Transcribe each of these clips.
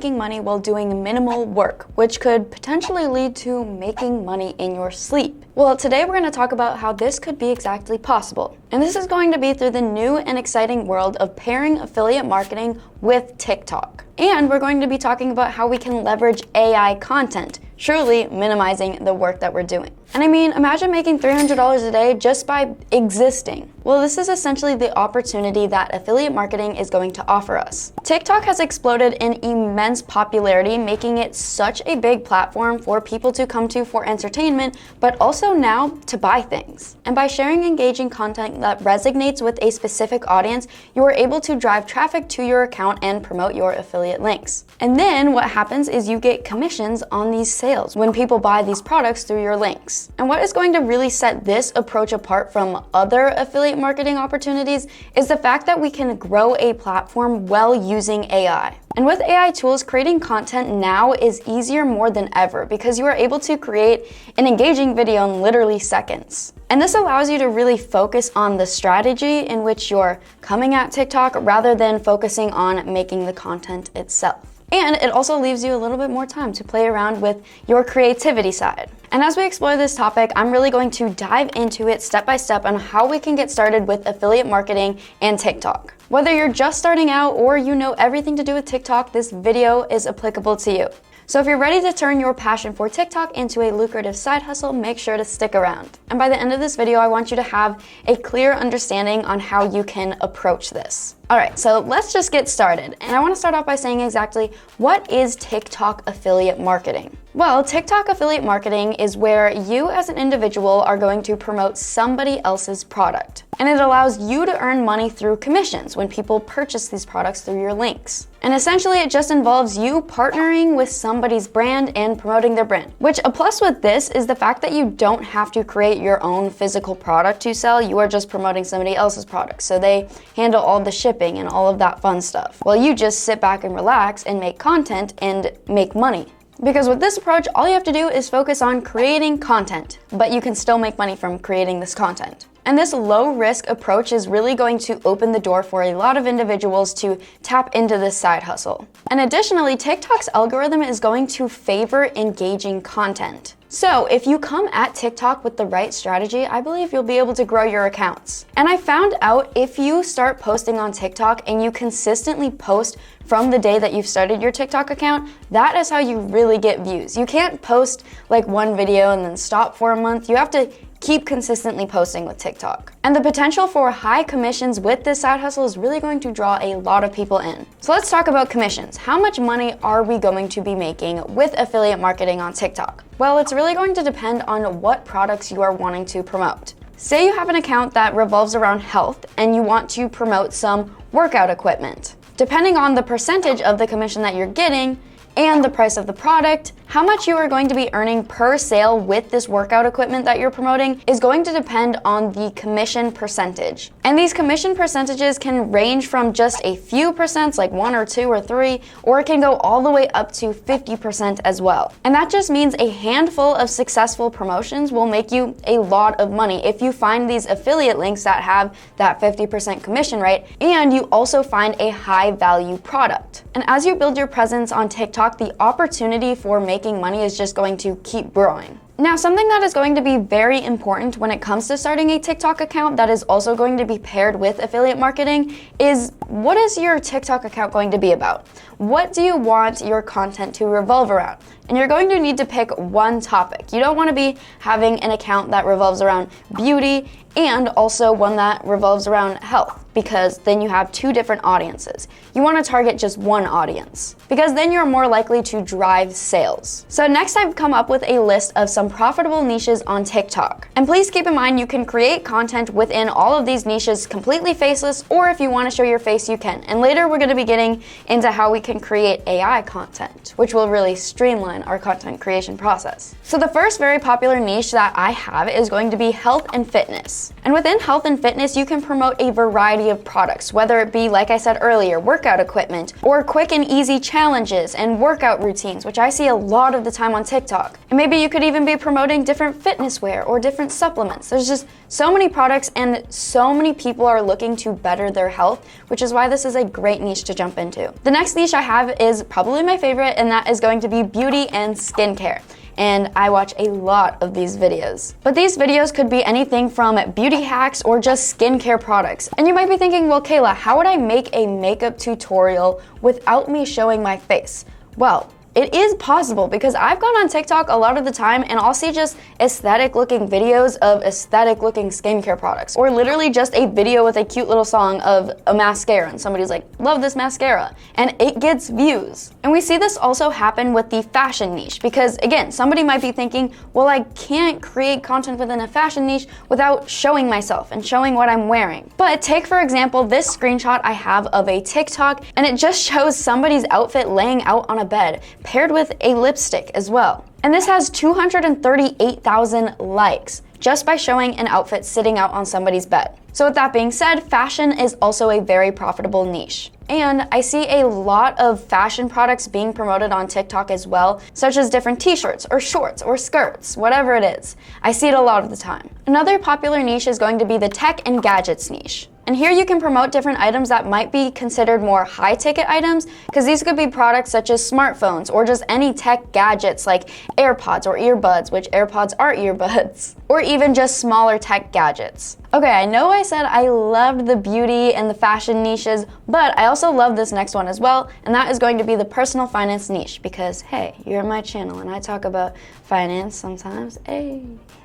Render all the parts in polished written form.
making money while doing minimal work, which could potentially lead to making money in your sleep. Well, today we're going to talk about how this could be exactly possible. And this is going to be through the new and exciting world of pairing affiliate marketing with TikTok. And we're going to be talking about how we can leverage AI content, truly minimizing the work that we're doing. And I mean, imagine making $300 a day just by existing. Well, this is essentially the opportunity that affiliate marketing is going to offer us. TikTok has exploded in immense popularity, making it such a big platform for people to come to for entertainment, but also now to buy things. And by sharing engaging content that resonates with a specific audience, you are able to drive traffic to your account and promote your affiliate links. And then what happens is you get commissions on these sales when people buy these products through your links. And what is going to really set this approach apart from other affiliate marketing opportunities is the fact that we can grow a platform while using AI. And with AI tools, creating content now is easier more than ever because you are able to create an engaging video in literally seconds. And this allows you to really focus on the strategy in which you're coming at TikTok rather than focusing on making the content itself. And it also leaves you a little bit more time to play around with your creativity side. And as we explore this topic, I'm really going to dive into it step by step on how we can get started with affiliate marketing and TikTok. Whether you're just starting out or you know everything to do with TikTok, this video is applicable to you. So if you're ready to turn your passion for TikTok into a lucrative side hustle, make sure to stick around. And by the end of this video, I want you to have a clear understanding on how you can approach this. All right, so let's just get started. And I want to start off by saying exactly what is TikTok affiliate marketing? Well, TikTok affiliate marketing is where you as an individual are going to promote somebody else's product. And it allows you to earn money through commissions when people purchase these products through your links. And essentially, it just involves you partnering with somebody's brand and promoting their brand. Which a plus with this is the fact that you don't have to create your own physical product to sell. You are just promoting somebody else's product. So they handle all the shipping and all of that fun stuff. Well, you just sit back and relax and make content and make money. Because with this approach, all you have to do is focus on creating content, but you can still make money from creating this content. And this low-risk approach is really going to open the door for a lot of individuals to tap into this side hustle. And additionally, TikTok's algorithm is going to favor engaging content. So if you come at TikTok with the right strategy, I believe you'll be able to grow your accounts. And I found out if you start posting on TikTok and you consistently post from the day that you've started your TikTok account, that is how you really get views. You can't post like one video and then stop for a month. You have to keep consistently posting with TikTok. And the potential for high commissions with this side hustle is really going to draw a lot of people in. So let's talk about commissions. How much money are we going to be making with affiliate marketing on TikTok? Well, it's really going to depend on what products you are wanting to promote. Say you have an account that revolves around health and you want to promote some workout equipment. Depending on the percentage of the commission that you're getting and the price of the product, how much you are going to be earning per sale with this workout equipment that you're promoting is going to depend on the commission percentage. And these commission percentages can range from just a few percents, like 1 or 2 or 3, or it can go all the way up to 50% as well. And that just means a handful of successful promotions will make you a lot of money if you find these affiliate links that have that 50% commission rate, and you also find a high value product. And as you build your presence on TikTok, the opportunity for making money is just going to keep growing. Now, something that is going to be very important when it comes to starting a TikTok account that is also going to be paired with affiliate marketing is, what is your TikTok account going to be about? What do you want your content to revolve around? And you're going to need to pick one topic. You don't want to be having an account that revolves around beauty and also one that revolves around health, because then you have two different audiences. You want to target just one audience, because then you're more likely to drive sales. So next, I've come up with a list of some profitable niches on TikTok. And please keep in mind, you can create content within all of these niches completely faceless, or if you want to show your face, you can. And later, we're going to be getting into how we can create AI content, which will really streamline our content creation process. So the first very popular niche that I have is going to be health and fitness. And within health and fitness, you can promote a variety of products, whether it be, like I said earlier, workout equipment, or quick and easy challenges and workout routines, which I see a lot of the time on TikTok. And maybe you could even be promoting different fitness wear or different supplements. There's just so many products and so many people are looking to better their health, which is why this is a great niche to jump into. The next niche niche I have is probably my favorite, and that is going to be beauty and skincare. And I watch a lot of these videos. But these videos could be anything from beauty hacks or just skincare products. And you might be thinking, well, Kayla, how would I make a makeup tutorial without me showing my face? Well, it is possible because I've gone on TikTok a lot of the time and I'll see just aesthetic looking videos of aesthetic looking skincare products, or literally just a video with a cute little song of a mascara and somebody's like, love this mascara, and it gets views. And we see this also happen with the fashion niche because, again, somebody might be thinking, well, I can't create content within a fashion niche without showing myself and showing what I'm wearing. But take, for example, this screenshot I have of a TikTok, and it just shows somebody's outfit laying out on a bed, paired with a lipstick as well. And this has 238,000 likes just by showing an outfit sitting out on somebody's bed. So with that being said, fashion is also a very profitable niche. And I see a lot of fashion products being promoted on TikTok as well, such as different t-shirts or shorts or skirts, whatever it is. I see it a lot of the time. Another popular niche is going to be the tech and gadgets niche. And here you can promote different items that might be considered more high-ticket items, because these could be products such as smartphones or just any tech gadgets like AirPods or earbuds, which AirPods are earbuds, or even just smaller tech gadgets. Okay, I know I said I loved the beauty and the fashion niches, but I also love this next one as well, and that is going to be the personal finance niche, because hey, you're in my channel and I talk about finance sometimes. Hey.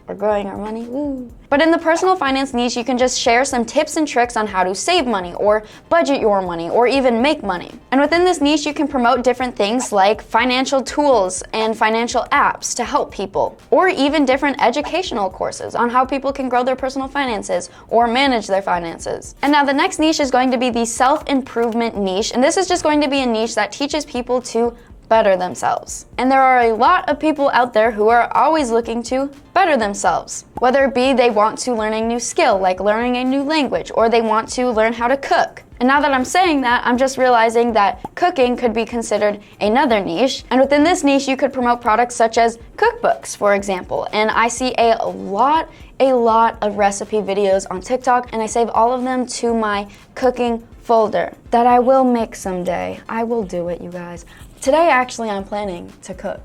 We're growing our money, woo. But in the personal finance niche, you can just share some tips and tricks on how to save money or budget your money or even make money. And within this niche, you can promote different things like financial tools and financial apps to help people, or even different educational courses on how people can grow their personal finances or manage their finances. And now the next niche is going to be the self-improvement niche, and this is just going to be a niche that teaches people to better themselves. And there are a lot of people out there who are always looking to better themselves. Whether it be they want to learn a new skill, like learning a new language, or they want to learn how to cook. And now that I'm saying that, I'm just realizing that cooking could be considered another niche. And within this niche, you could promote products such as cookbooks, for example. And I see a lot of recipe videos on TikTok, and I save all of them to my cooking folder that I will make someday. I will do it, you guys. Today, actually, I'm planning to cook.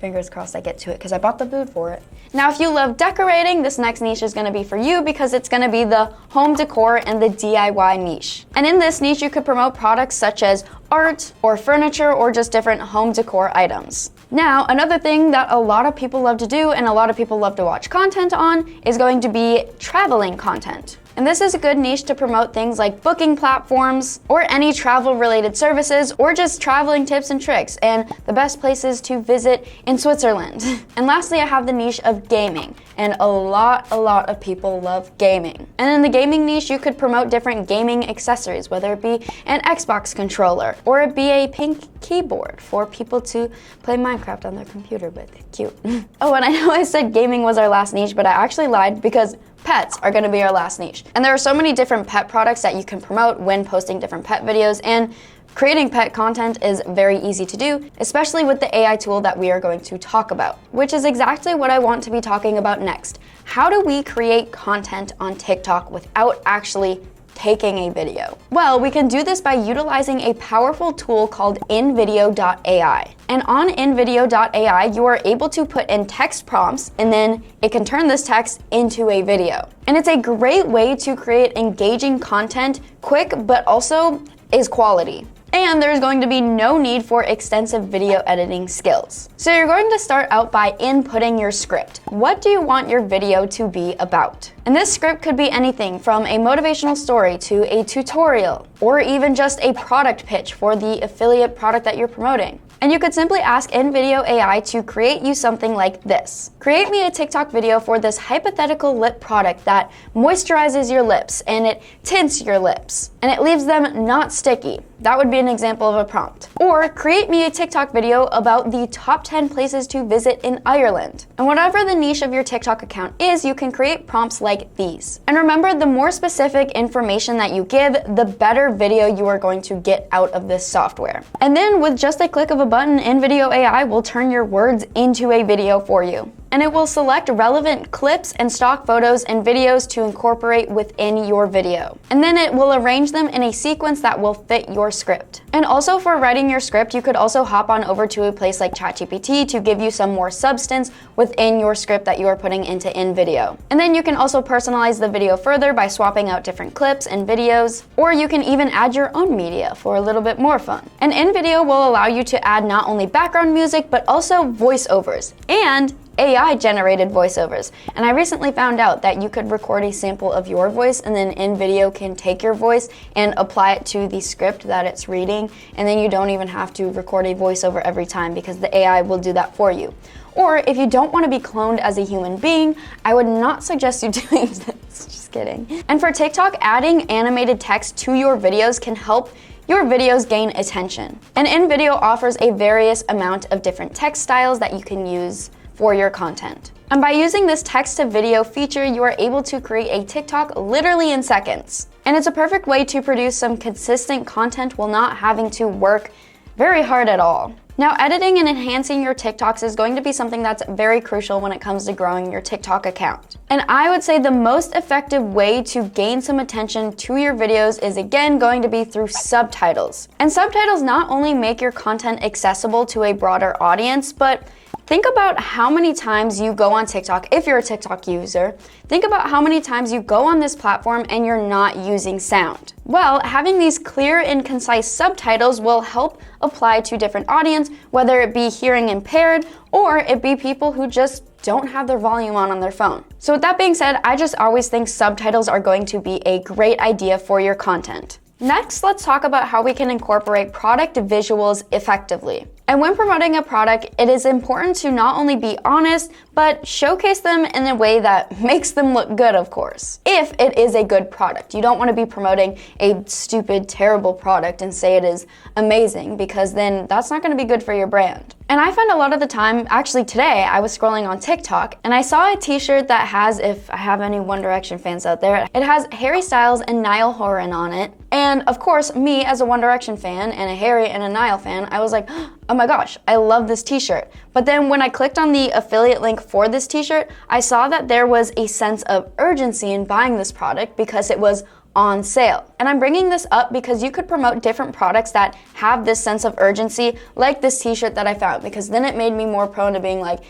Fingers crossed I get to it because I bought the food for it. Now, if you love decorating, this next niche is going to be for you because it's going to be the home decor and the DIY niche. And in this niche, you could promote products such as art or furniture or just different home decor items. Now, another thing that a lot of people love to do and a lot of people love to watch content on is going to be traveling content. And this is a good niche to promote things like booking platforms or any travel related services or just traveling tips and tricks and the best places to visit in Switzerland. And lastly, I have the niche of gaming, and a lot of people love gaming. And in the gaming niche, you could promote different gaming accessories, whether it be an Xbox controller or it be a pink keyboard for people to play Minecraft on their computer with. Cute. Oh, and I know I said gaming was our last niche, but I actually lied because pets are going to be our last niche. And there are so many different pet products that you can promote when posting different pet videos, and creating pet content is very easy to do, especially with the AI tool that we are going to talk about, which is exactly what I want to be talking about next. How do we create content on TikTok without actually taking a video? Well, we can do this by utilizing a powerful tool called invideo.ai. And on invideo.ai, you are able to put in text prompts, and then it can turn this text into a video. And it's a great way to create engaging content quick, but also is quality. And there's going to be no need for extensive video editing skills. So you're going to start out by inputting your script. What do you want your video to be about? And this script could be anything from a motivational story to a tutorial, or even just a product pitch for the affiliate product that you're promoting. And you could simply ask InVideo AI to create you something like this. Create me a TikTok video for this hypothetical lip product that moisturizes your lips and it tints your lips and it leaves them not sticky. That would be an example of a prompt. Or create me a TikTok video about the top 10 places to visit in Ireland. And whatever the niche of your TikTok account is, you can create prompts like these. And remember, the more specific information that you give, the better video you are going to get out of this software. And then with just a click of a button, InVideo AI will turn your words into a video for you. and it will select relevant clips and stock photos and videos to incorporate within your video. And then it will arrange them in a sequence that will fit your script. And also for writing your script, you could also hop on over to a place like ChatGPT to give you some more substance within your script that you are putting into InVideo. And then you can also personalize the video further by swapping out different clips and videos, or you can even add your own media for a little bit more fun. And InVideo will allow you to add not only background music, but also voiceovers and AI-generated voiceovers. And I recently found out that you could record a sample of your voice, and then InVideo can take your voice and apply it to the script that it's reading, and then you don't even have to record a voiceover every time because the AI will do that for you. Or if you don't want to be cloned as a human being, I would not suggest you doing this. Just kidding. And for TikTok, adding animated text to your videos can help your videos gain attention. And InVideo offers a various amount of different text styles that you can use for your content. And by using this text to video feature, you are able to create a TikTok literally in seconds. And it's a perfect way to produce some consistent content while not having to work very hard at all. Now, editing and enhancing your TikToks is going to be something that's very crucial when it comes to growing your TikTok account. And I would say the most effective way to gain some attention to your videos is again going to be through subtitles. And subtitles not only make your content accessible to a broader audience, but think about how many times you go on TikTok, if you're a TikTok user, think about how many times you go on this platform and you're not using sound. Well, having these clear and concise subtitles will help apply to different audience, whether it be hearing impaired or it be people who just don't have their volume on their phone. So with that being said, I just always think subtitles are going to be a great idea for your content. Next, let's talk about how we can incorporate product visuals effectively. And when promoting a product, it is important to not only be honest, but showcase them in a way that makes them look good, of course. If it is a good product, you don't want to be promoting a stupid, terrible product and say it is amazing, because then that's not going to be good for your brand. And I find a lot of the time, actually today, I was scrolling on TikTok and I saw a t-shirt that has, if I have any One Direction fans out there, it has Harry Styles and Niall Horan on it. And of course, me as a One Direction fan and a Harry and a Niall fan, I was like, oh my gosh, I love this t-shirt. But then when I clicked on the affiliate link for this t-shirt, I saw that there was a sense of urgency in buying this product because it was on sale. And I'm bringing this up because you could promote different products that have this sense of urgency, like this t-shirt that I found, because then it made me more prone to being like,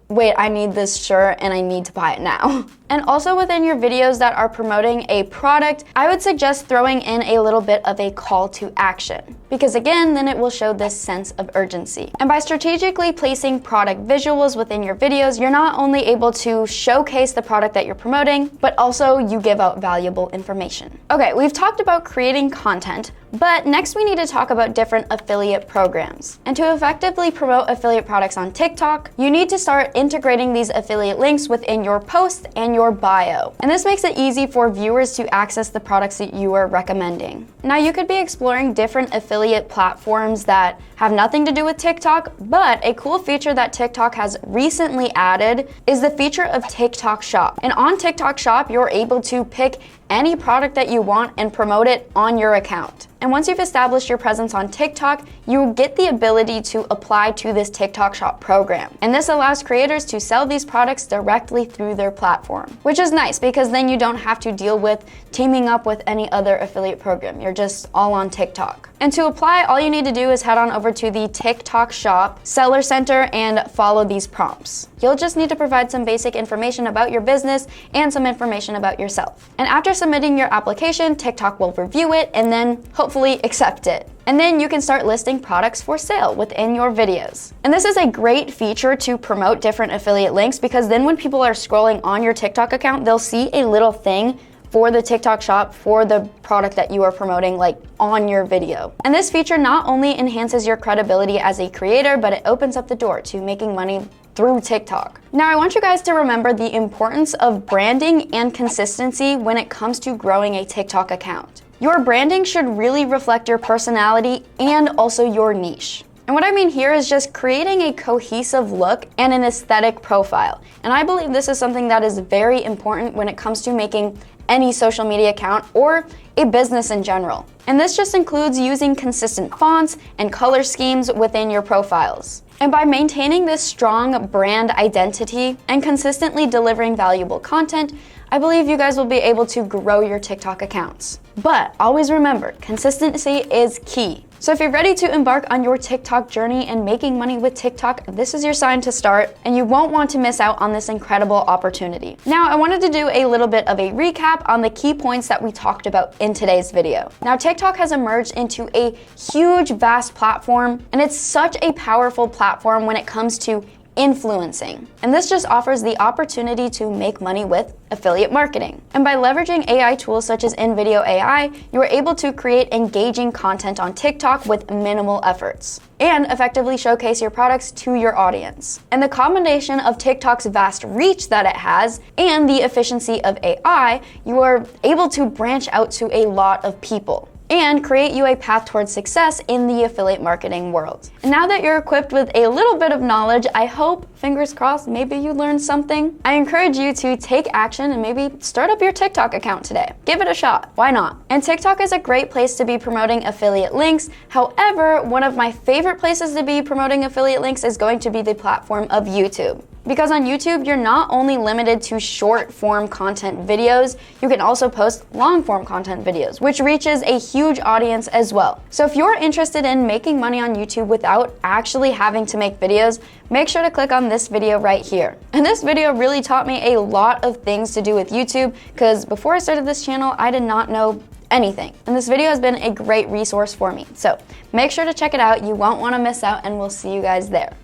wait, I need this shirt and I need to buy it now. And also within your videos that are promoting a product, I would suggest throwing in a little bit of a call to action, because again, then it will show this sense of urgency. And by strategically placing product visuals within your videos, you're not only able to showcase the product that you're promoting, but also you give out valuable information. Okay, we've talked about creating content, but next we need to talk about different affiliate programs. And to effectively promote affiliate products on TikTok, you need to start integrating these affiliate links within your post and your bio. And this makes it easy for viewers to access the products that you are recommending. Now, you could be exploring different affiliate platforms that have nothing to do with TikTok, but a cool feature that TikTok has recently added is the feature of TikTok Shop. And on TikTok Shop, you're able to pick any product that you want and promote it on your account. And once you've established your presence on TikTok, you get the ability to apply to this TikTok Shop program. And this allows creators to sell these products directly through their platform, which is nice because then you don't have to deal with teaming up with any other affiliate program. You're just all on TikTok. And to apply, all you need to do is head on over to the TikTok Shop Seller Center and follow these prompts. You'll just need to provide some basic information about your business and some information about yourself. And after submitting your application, TikTok will review it and then hopefully accept it. And then you can start listing products for sale within your videos. And this is a great feature to promote different affiliate links, because then when people are scrolling on your TikTok account, they'll see a little thing for the TikTok Shop for the product that you are promoting, like on your video. And this feature not only enhances your credibility as a creator, but it opens up the door to making money through TikTok. Now, I want you guys to remember the importance of branding and consistency when it comes to growing a TikTok account. Your branding should really reflect your personality and also your niche. And what I mean here is just creating a cohesive look and an aesthetic profile. And I believe this is something that is very important when it comes to making any social media account or a business in general. And this just includes using consistent fonts and color schemes within your profiles. And by maintaining this strong brand identity and consistently delivering valuable content, I believe you guys will be able to grow your TikTok accounts. But always remember, consistency is key. So if you're ready to embark on your TikTok journey and making money with TikTok, this is your sign to start, and you won't want to miss out on this incredible opportunity. Now, I wanted to do a little bit of a recap on the key points that we talked about in today's video. Now, TikTok has emerged into a huge, vast platform, and it's such a powerful platform when it comes to influencing. And this just offers the opportunity to make money with affiliate marketing. And by leveraging AI tools such as InVideo AI, you are able to create engaging content on TikTok with minimal efforts and effectively showcase your products to your audience. And the combination of TikTok's vast reach that it has and the efficiency of AI, you are able to branch out to a lot of people and create you a path towards success in the affiliate marketing world. And now that you're equipped with a little bit of knowledge, I hope, fingers crossed, maybe you learned something. I encourage you to take action and maybe start up your TikTok account today. Give it a shot, why not? And TikTok is a great place to be promoting affiliate links. However, one of my favorite places to be promoting affiliate links is going to be the platform of YouTube. Because on YouTube, you're not only limited to short form content videos, you can also post long form content videos, which reaches a huge audience as well. So if you're interested in making money on YouTube without actually having to make videos, make sure to click on this video right here. And this video really taught me a lot of things to do with YouTube, because before I started this channel, I did not know anything. And this video has been a great resource for me. So make sure to check it out. You won't want to miss out, and we'll see you guys there.